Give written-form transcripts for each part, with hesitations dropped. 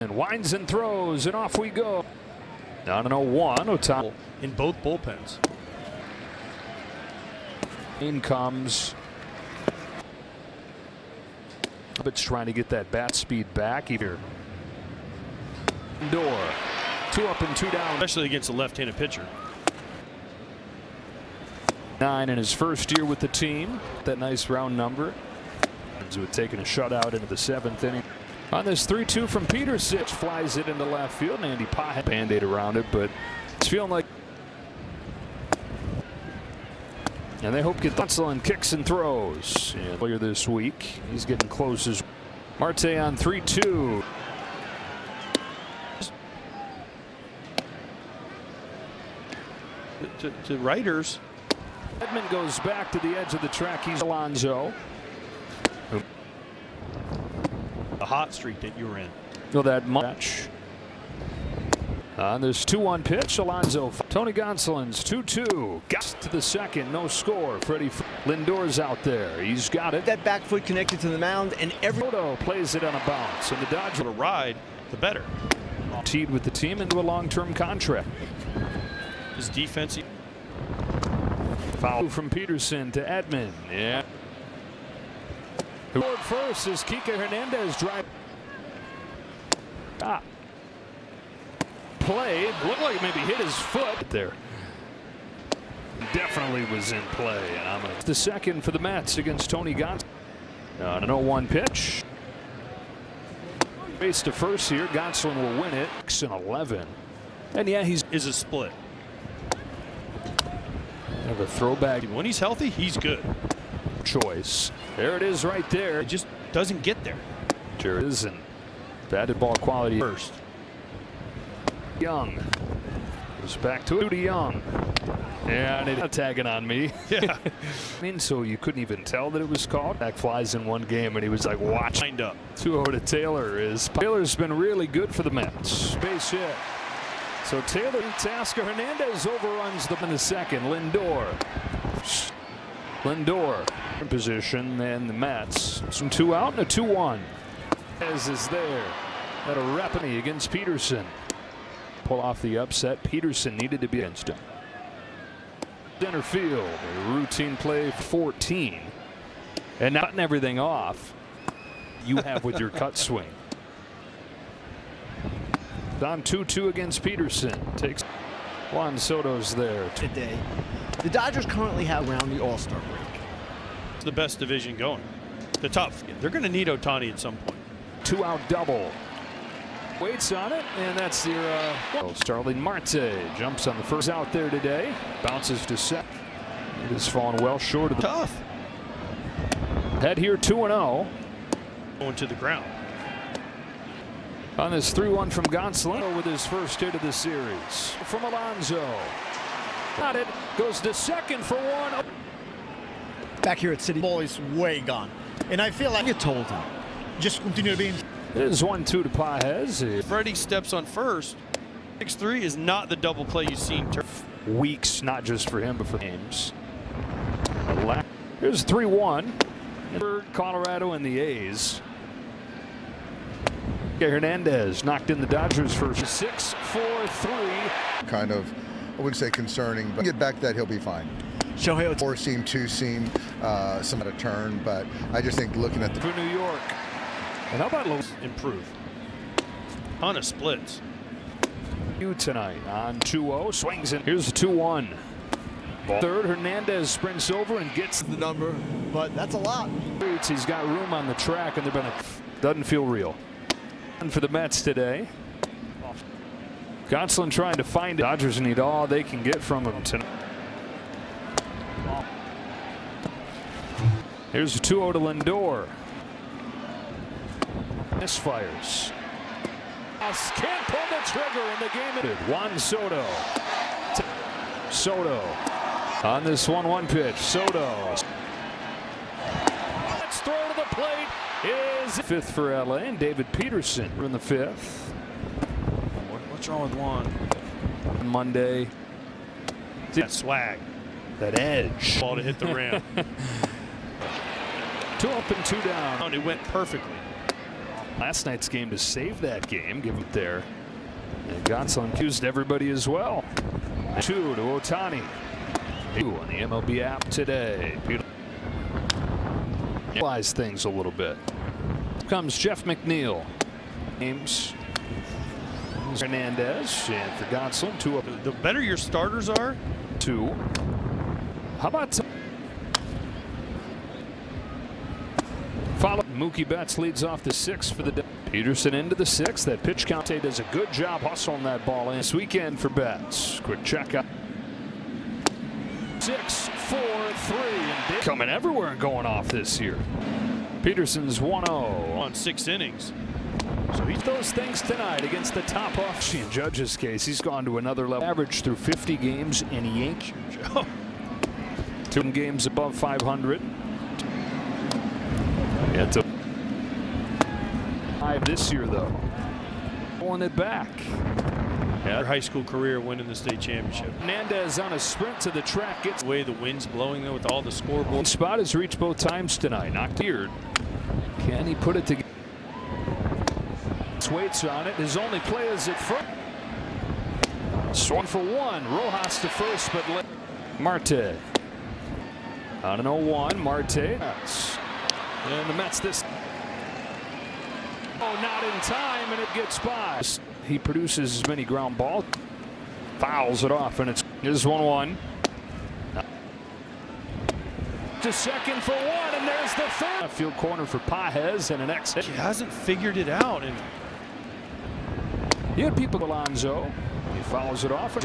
And winds and throws, and off we go. Down an 0-1. Ohtani in both bullpens. In comes. But trying to get that bat speed back here. Door. 2 up and 2 down. Especially against a left-handed pitcher. 9 in his first year with the team. That nice round number. With taking a shutout into the 7th inning. On this 3-2 from Persists, flies it into left field. And Andy Pye had a band-aid around it, but it's feeling like. And they hope get Gonsolin kicks and throws. And earlier this week, he's getting close as Marte on 3-2. To writers. Edmund goes back to the edge of the track. He's Alonso. The hot streak that you were in. Well, that match. On this 2-1 pitch, Alonso. Tony Gonsolin's 2-2. Got to the second, no score. Freddie Lindor's out there. He's got it. That back foot connected to the mound, and every Soto plays it on a bounce, and the Dodgers The ride, the better. teed with the team into a long-term contract. His defense. Foul from Peterson to Edmund. Yeah. Forward first is Kike Hernandez drive. Play. It looked like it maybe hit his foot there. Definitely was in play. And I'm gonna the second for the Mets against Tony Gonsolin. On an 0-1 pitch. Base to first here. Gonsolin will win it. 6-11. And yeah, he's Is a split. have a throwback When he's healthy, he's good. choice. There it is right there. It just doesn't get there. There is and batted ball quality First. Young goes back to Young. Yeah, and it's tagging on me. Yeah. I mean, so you couldn't even tell that it was called. Back flies in one game, and he was like, watch. Lined up. 2-0 to Taylor. Taylor's been really good for the Mets. Base hit. So Taylor, Tasker Hernandez overruns them in the second. Lindor in position, and the Mets. Some 2 out and a 2-1. As is there at a Repany against Peterson. Pull off the upset. Peterson needed to be against him. Center field, a routine play 14. And not cutting everything off you have with your cut swing. On 2-2 against Peterson. Takes Juan Soto's there. today. The Dodgers currently have around the All-Star break. It's the best division going. The top. They're going to need Ohtani at some point. 2 out double. Waits on it, and that's your Starling Marte jumps on the first out there today. Bounces to second. It has fallen well short of the Tough. head here 2-0. Going to the ground. On this 3-1 from Gonsolin with his first hit of the series. From Alonso. Got it. Goes to second for 1. Back here at City, ball is way gone. And I feel like you told him. Just continue being. It is 1-2 to Pajes. Freddie steps on first. 6-3 is not the double play you've seen. Weeks, not just for him, but for games. Here's 3-1 for Colorado and the A's. Hernandez knocked in the Dodgers first. 6-4-3. Kind of, I wouldn't say concerning, but get back that he'll be fine. Shohei Ohtani. 4-seam, 2-seam, some at a turn, but I just think looking at the For New York. And how about Improve. Ton of splits. you tonight on 2-0. Swings in. Here's the 2-1. Third, Hernandez sprints over and gets The number, but that's a lot. He's got room on the track, and doesn't feel real. And for the Mets today, Gonsolin trying to find it. Dodgers need all they can get from him tonight. Here's a 2-0 to Lindor. Misfires. Can't pull the trigger in the game. Juan Soto. Soto on this 1-1 pitch. Soto. Let's throw to the plate. Is 5th for LA, and David Peterson in the 5th. What's wrong with Juan? Monday. That swag. That edge. Ball to hit the rim. 2 up and 2 down. It went perfectly. last night's game to save that game. Give it there. And Gonsolin accused everybody as well. 2 to Ohtani. 2 on the MLB app today. Analyze things a little bit. Comes Jeff McNeil. Games. Hernandez and for Gonsolin. 2 up. The better your starters are. 2. How about follow? Mookie Betts leads off the 6th for the day. Peterson into the 6th. That pitch count does a good job hustling that ball in this weekend for Betts. Quick check out. 6, 4, 3, and coming everywhere and going off this year. Peterson's 1-0 on 6 innings. So he's those things tonight against the top off. In Judge's case, he's gone to another level. Average through 50 games in Yankee. 2 games above 500. Yeah, to 5 this year though. Pulling it back. Their high school career winning the state championship. Hernandez on a sprint to the track. Gets the way the wind's blowing though with all the scoreboard. Spot has reached both times tonight. Knocked here. Can he put it together? Waits on it. His only play is at first. Swung for 1. Rojas to first, but Marte. On an 0-1. Marte. And the Mets this. Oh, not in time, and it gets by. He produces as many ground balls. Fouls it off, and it's 1-1. To second for 1, and there's the 3rd. Field corner for Pajes and an exit. He hasn't figured it out. And you had people Alonso. He fouls it off.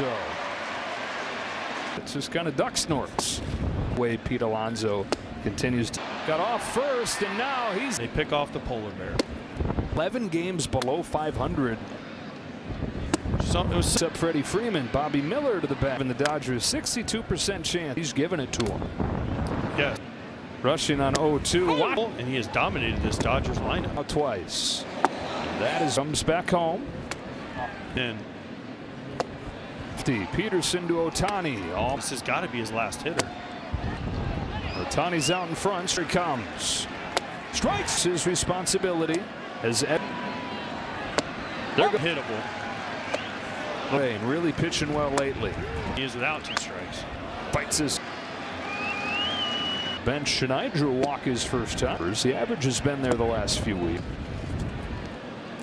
It's just kind of duck snorts. Way Pete Alonso continues to got off first, and now they pick off the polar bear. 11 games below 500. Except Freddie Freeman. Bobby Miller to the bat, and the Dodgers 62% chance. He's giving it to him. Yes. Rushing on 0-2. And he has dominated this Dodgers lineup twice. That is comes back home. And Peterson to Ohtani. This has got to be his last hitter. Ohtani's out in front. Here he comes. Strikes his responsibility as they're hittable. Lane really pitching well lately. He is without 2 strikes. Fights his bench tonight. Drew a walk his first time. The average has been there the last few weeks.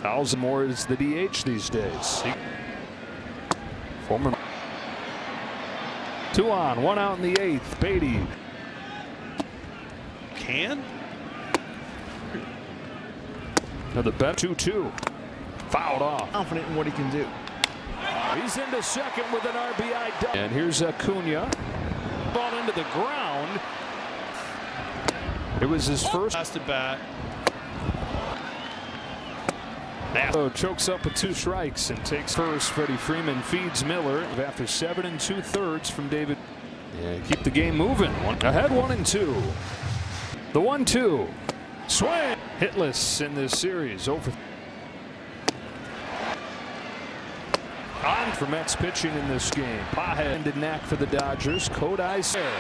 Alzamore is the DH these days. Former 2 on, 1 out in the 8th. Beatty. Another bet. 2-2. Fouled off. Confident in what he can do. He's into second with an RBI double. And here's Acuna. Ball into the ground. It was his first. Last at bat. Chokes up with 2 strikes and takes first. Freddie Freeman feeds Miller after 7 2/3 from David. Yeah, keep the game moving. Ahead 1-2. The 1-2. Swing. Hitless in this series. Over. On for Mets pitching in this game. Pajes did knack for the Dodgers. Kodai's there.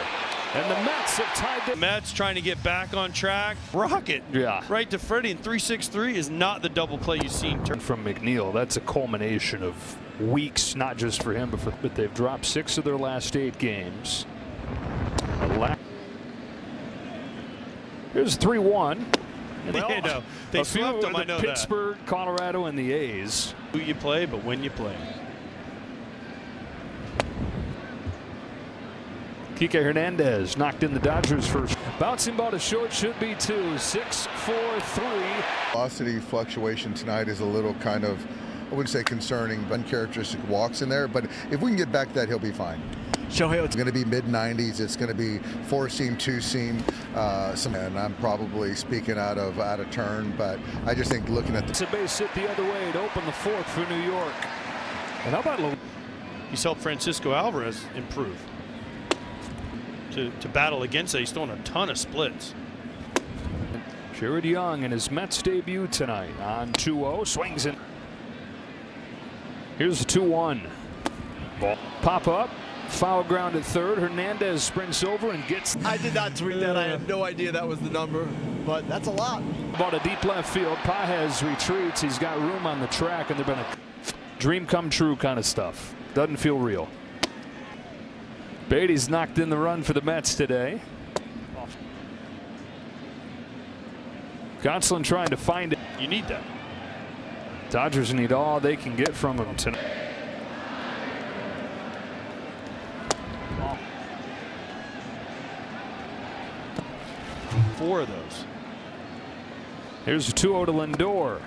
And the Mets have tied the Mets trying to get back on track. Rocket. Yeah. Right to Freddie, and 3-6-3 is not the double play you've seen. From McNeil. That's a culmination of weeks, not just for him, but they've dropped 6 of their last 8 games. Here's 3-1. Well, they swept them, I know Pittsburgh, that. Colorado, and the A's. Who you play, but when you play. Kike Hernandez knocked in the Dodgers first. Bouncing ball to short, should be 2. 6-4-3. Velocity fluctuation tonight is a little kind of, I wouldn't say concerning, but uncharacteristic walks in there. But if we can get back that, he'll be fine. Shohei, it's going to be mid-90s. It's going to be 4-seam, 2-seam. And I'm probably speaking out of turn, but I just think looking at it's a base hit the other way to open the 4th for New York. And how about he's helped Francisco Alvarez improve to battle against it. He's throwing a ton of splits. Jared Young in his Mets debut tonight on 2-0. Swings in. Here's the 2-1. Ball pop up. Foul ground at third. Hernandez sprints over and gets. I did not tweet that. I had no idea that was the number, but that's a lot. About a deep left field. Pages retreats. He's got room on the track, and they've been a dream come true kind of stuff. Doesn't feel real. Beatty's knocked in the run for the Mets today. Gonsolin trying to find it. You need that. Dodgers need all they can get from him tonight. Four of those. Here's a 2-0 to Lindor.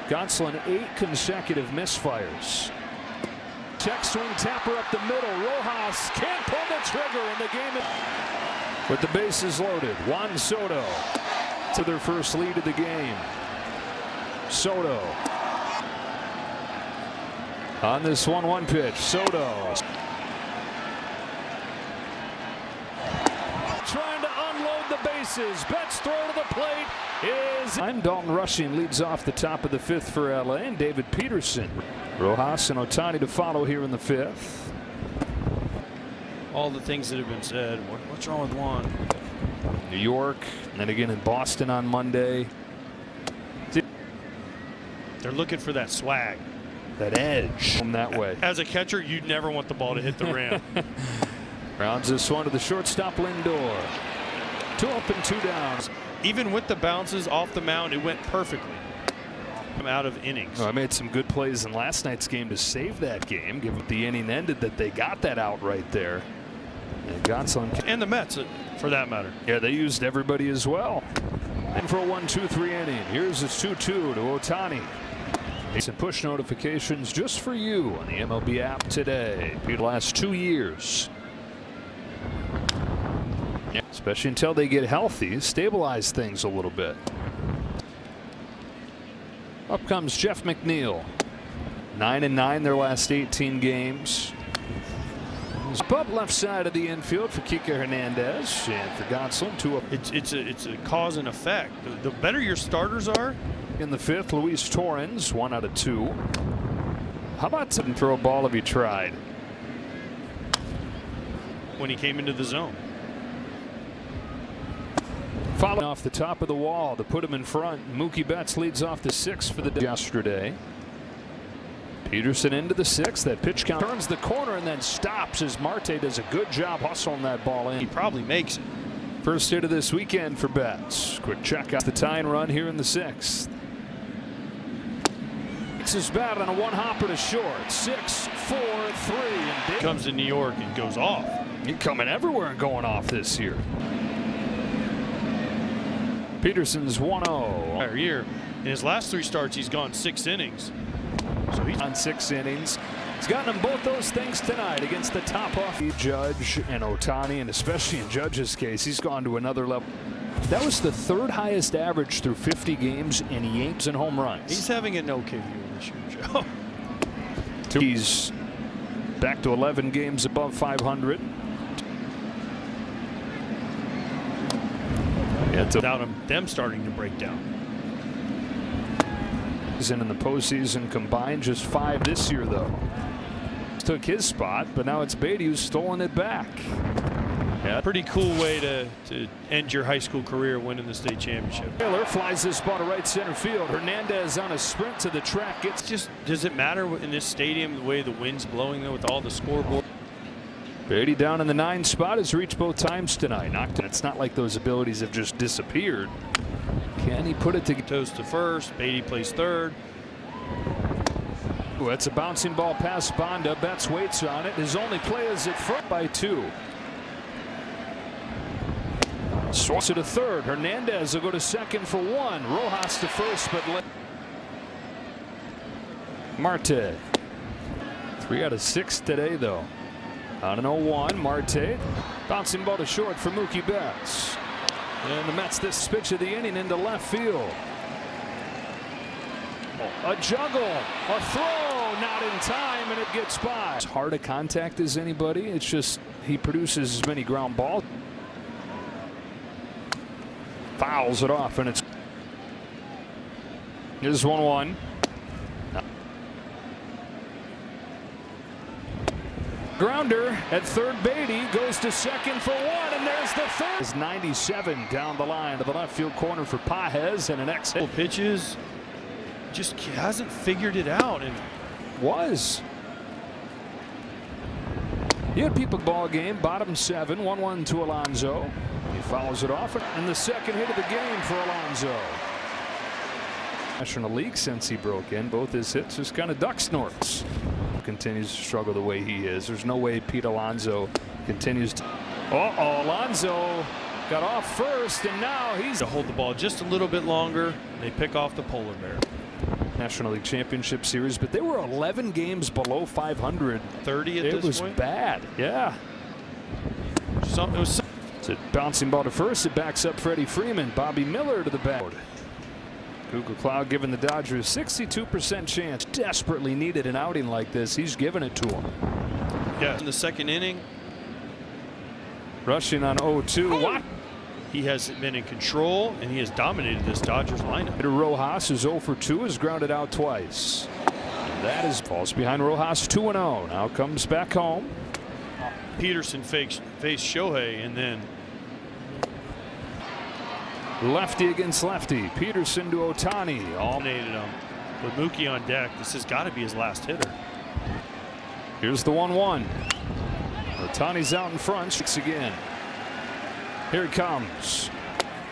Gonsolin 8 consecutive misfires. Check swing tapper up the middle. Rojas can't pull the trigger in the game. With the bases loaded, Juan Soto to their first lead of the game. Soto on this 1-1 pitch. Soto trying to unload the bases. Betts throw to the plate is. Dalton Rushing leads off the top of the 5th for LA, and David Peterson. Rojas and Ohtani to follow here in the 5th. All the things that have been said. What's wrong with Juan? New York, and then again in Boston on Monday. They're looking for that swag, that edge from that way. As a catcher, you'd never want the ball to hit the rim. Rounds this one to the shortstop, Lindor. 2 up and 2 down. Even with the bounces off the mound, it went perfectly. I'm out of innings. I made some good plays in last night's game to save that game, given the inning ended that they got that out right there. And Gonsolin and the Mets, for that matter. Yeah, they used everybody as well. And for a 1-2-3 inning, here's a 2-2 to Ohtani. Some push notifications just for you on the MLB app today. The last 2 years. Yeah, especially until they get healthy, stabilize things a little bit. Up comes Jeff McNeil. 9-9 their last 18 games. Up left side of the infield for Kike Hernandez, and for Gonsolin 2 up. It's a cause and effect. The better your starters are. In the 5th, Luis Torrens, 1 out of 2. How about some throw ball have you tried? When he came into the zone. Following off the top of the wall to put him in front. Mookie Betts leads off the 6th for the day yesterday. Peterson into the 6th. That pitch count turns the corner and then stops as Marte does a good job hustling that ball in. He probably makes it. First hit of this weekend for Betts. Quick check out the tying run here in the 6th. It's his bat on a 1-hopper to short. 6-4-3. And comes to New York and goes off. He's coming everywhere and going off this year. Peterson's 1-0. Entire year. In his last 3 starts, he's gone 6 innings. So he's on 6 innings. He's gotten them both those things tonight against the top off Judge and Ohtani, and especially in Judge's case, he's gone to another level. That was the 3rd highest average through 50 games in Yankees and home runs. He's having an okay year this year, Joe. He's back to 11 games above 500. Without them starting to break down. In the postseason combined, just 5 this year though. Took his spot, but now it's Beatty who's stolen it back. Yeah, pretty cool way to end your high school career, winning the state championship. Taylor flies this ball to right center field. Hernandez on a sprint to the track. Does it matter in this stadium the way the wind's blowing though with all the scoreboard? Beatty down in the 9 spot has reached both times tonight. Knocked in. It's not like those abilities have just disappeared. Can he put it to toes to first? Beatty plays 3rd. Ooh, that's a bouncing ball past Bonda. Betts waits on it. His only play is at front by 2. Swats it to 3rd. Hernandez will go to 2nd for 1. Rojas to 1st, but Marte. 3 out of 6 today, though. On an 0-1, Marte. Bouncing ball to short for Mookie Betts. And the Mets this pitch of the inning into left field. A juggle, a throw, not in time, and it gets by. As hard a contact as anybody. It's just he produces as many ground balls. Fouls it off, and it's. Here's 1-1. Grounder at third. Beatty goes to second for one, and there's the third. Is 97 down the line to the left field corner for Pages, and an exhale. Pitches, just hasn't figured it out. And he had people ball game, bottom 7, 1-1 to Alonso. He fouls it off, and the second hit of the game for Alonso. National League since he broke in, both his hits just kind of duck snorts. Continues to struggle the way he is. There's no way Pete Alonso continues to. Alonso got off first, and now he's to hold the ball just a little bit longer. They pick off the polar bear. National League Championship Series, but they were 11 games below 500. 30 at this point. It was bad. Yeah. It's a bouncing ball to first. It backs up Freddie Freeman. Bobby Miller to the bat. Google Cloud giving the Dodgers 62% chance. Desperately needed an outing like this. He's given it to him. Yeah, in the second inning. Rushing on 0-2. What? He has been in control, and he has dominated this Dodgers lineup. Peter Rojas, who's 0 for 2, is grounded out twice. And that is falls behind Rojas 2-0. Now comes back home. Peterson faced Shohei, and then lefty against lefty. Peterson to Ohtani. All dominated him. With Mookie on deck, this has got to be his last hitter. Here's the 1-1. Ohtani's out in front. Strikes again. Here he comes.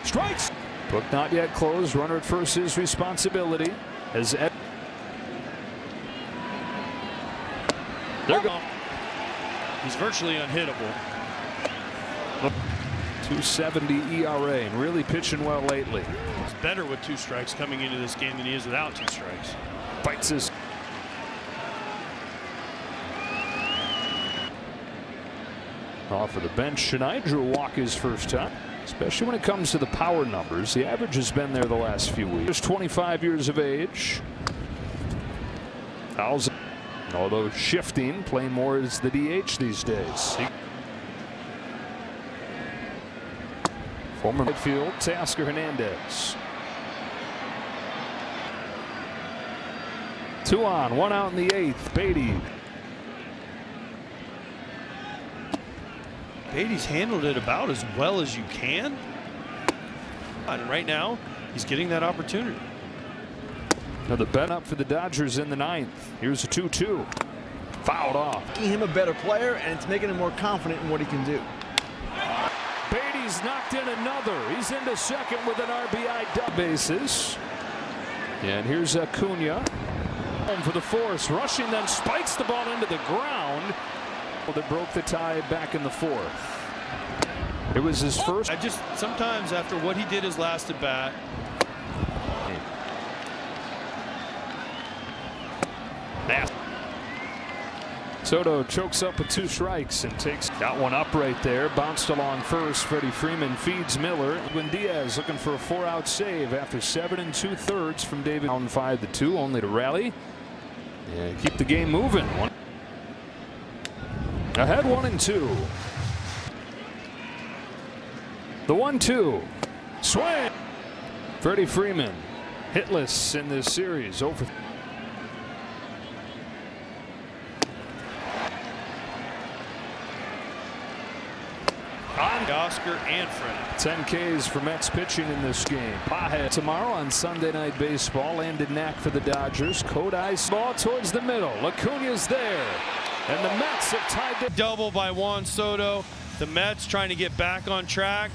Strikes. Book not yet closed. Runner at first, his responsibility. As they're gone. He's virtually unhittable. 2.70 ERA and really pitching well lately. He's better with 2 strikes coming into this game than he is without 2 strikes. Bites his. Off of the bench tonight, drew a walk his first time. Especially when it comes to the power numbers. The average has been there the last few weeks. 25 years of age. Fouls, although shifting, playing more as the DH these days. Former midfield, Teoscar Hernandez. 2 on, 1 out in the 8th. Beatty. Beatty's handled it about as well as you can. And right now, he's getting that opportunity. Now the bet up for the Dodgers in the 9th. Here's a 2-2. Fouled off. Making him a better player, and it's making him more confident in what he can do. Beatty's knocked in another. He's into second with an RBI double bases. And here's Acuna. Home for the force. Rushing, then spikes the ball into the ground. That broke the tie back in the 4th. It was his first. Sometimes after what he did his last at bat. Soto chokes up with 2 strikes and got one up right there. Bounced along first. Freddie Freeman feeds Miller. Edwin Diaz looking for a 4-out save after 7 2/3 from David. Down 5-2, only to rally and keep the game moving. Ahead 1-2. The 1-2. Swing. Freddie Freeman hitless in this series. Over. Oscar and Freddie. 10 Ks for Mets pitching in this game. Pajes tomorrow on Sunday Night Baseball. Landed knack for the Dodgers. Kodai ball towards the middle. Acuna's there. And the Mets have tied the double by Juan Soto. The Mets trying to get back on track.